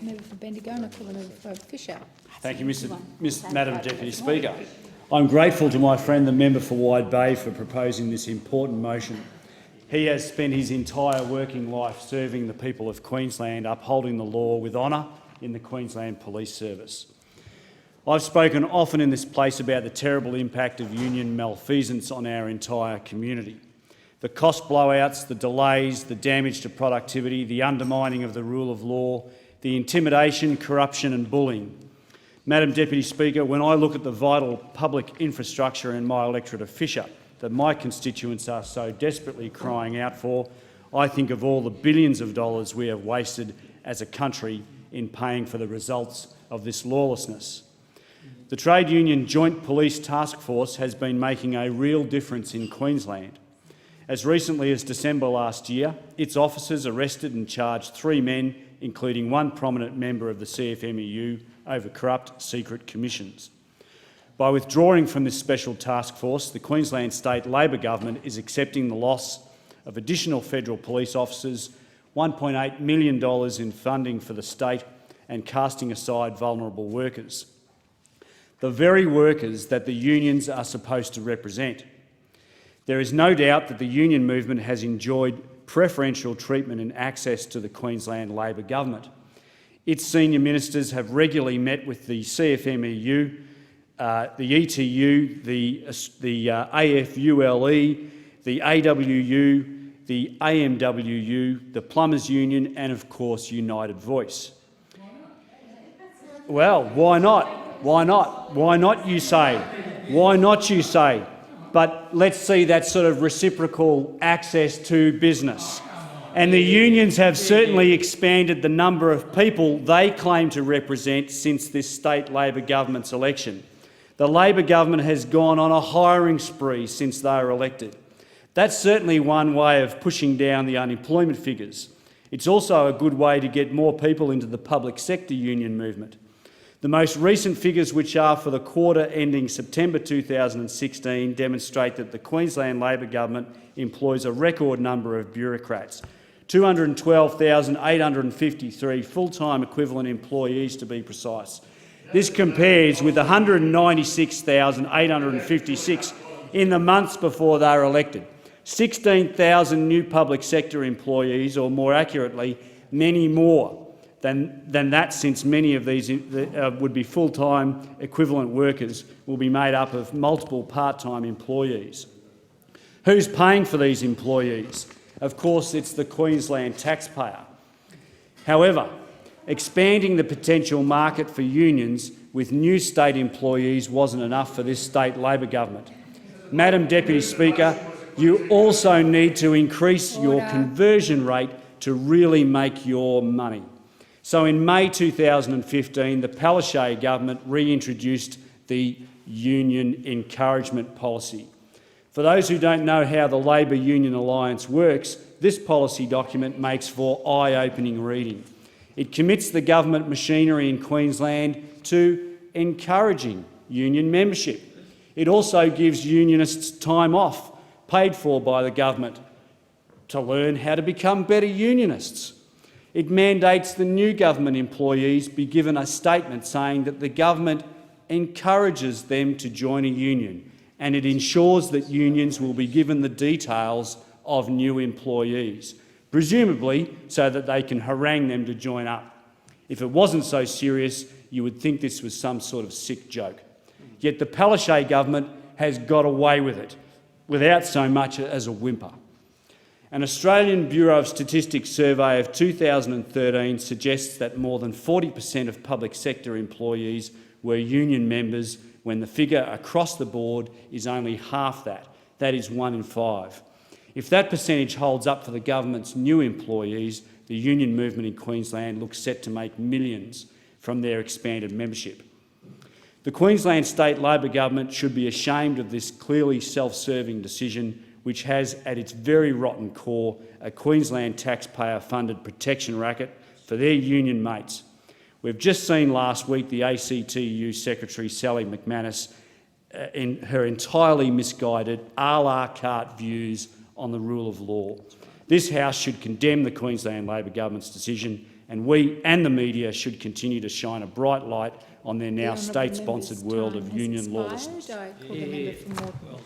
Member for Bendigo, call the member for Fisher. Thank you, Madam Deputy Speaker. I'm grateful to my friend the member for Wide Bay for proposing this important motion. He has spent his entire working life serving the people of Queensland, upholding the law with honour in the Queensland Police Service. I've spoken often in this place about the terrible impact of union malfeasance on our entire community. The cost blowouts, the delays, the damage to productivity, the undermining of the rule of law, the intimidation, corruption and bullying. Madam Deputy Speaker, when I look at the vital public infrastructure in my electorate of Fisher that my constituents are so desperately crying out for, I think of all the billions of dollars we have wasted as a country in paying for the results of this lawlessness. The Trade Union Joint Police Task Force has been making a real difference in Queensland. As recently as December last year, its officers arrested and charged 3 men, including one prominent member of the CFMEU, over corrupt secret commissions. By withdrawing from this special task force, the Queensland State Labor Government is accepting the loss of additional federal police officers, $1.8 million in funding for the state, and casting aside vulnerable workers. The very workers that the unions are supposed to represent. There is no doubt that the union movement has enjoyed preferential treatment and access to the Queensland Labor Government. Its senior ministers have regularly met with the CFMEU, the ETU, the AFULE, the AWU, the AMWU, the Plumbers Union and, of course, United Voice. Well, why not? Why not? Why not, you say? Why not, you say? But let's see that sort of reciprocal access to business. And the unions have certainly expanded the number of people they claim to represent since this state Labor government's election. The Labor government has gone on a hiring spree since they were elected. That's certainly one way of pushing down the unemployment figures. It's also a good way to get more people into the public sector union movement. The most recent figures, which are for the quarter ending September 2016, demonstrate that the Queensland Labor government employs a record number of bureaucrats, 212,853 full-time equivalent employees to be precise. This compares with 196,856 in the months before they were elected. 16,000 new public sector employees, or more accurately, many more than that, since many of these would be full-time equivalent workers, will be made up of multiple part-time employees. Who's paying for these employees? Of course, it's the Queensland taxpayer. However, expanding the potential market for unions with new state employees wasn't enough for this state Labor government. Madam Deputy Speaker, you also need to increase your conversion rate to really make your money. So in May 2015, the Palaszczuk government reintroduced the Union Encouragement Policy. For those who don't know how the Labor-Union Alliance works, this policy document makes for eye-opening reading. It commits the government machinery in Queensland to encouraging union membership. It also gives unionists time off, paid for by the government, to learn how to become better unionists. It mandates the new government employees be given a statement saying that the government encourages them to join a union, and it ensures that unions will be given the details of new employees, presumably so that they can harangue them to join up. If it wasn't so serious, you would think this was some sort of sick joke. Yet the Palaszczuk government has got away with it, without so much as a whimper. An Australian Bureau of Statistics survey of 2013 suggests that more than 40% of public sector employees were union members, when the figure across the board is only half that. That is 1 in 5. If that percentage holds up for the government's new employees, the union movement in Queensland looks set to make millions from their expanded membership. The Queensland State Labor government should be ashamed of this clearly self-serving decision, which has at its very rotten core a Queensland taxpayer-funded protection racket for their union mates. We've just seen last week the ACTU Secretary Sally McManus in her entirely misguided a la carte views on the rule of law. This House should condemn the Queensland Labor government's decision and we and the media should continue to shine a bright light on their now The honourable state-sponsored member's world time of has union expired. lawlessness. I call the member for more.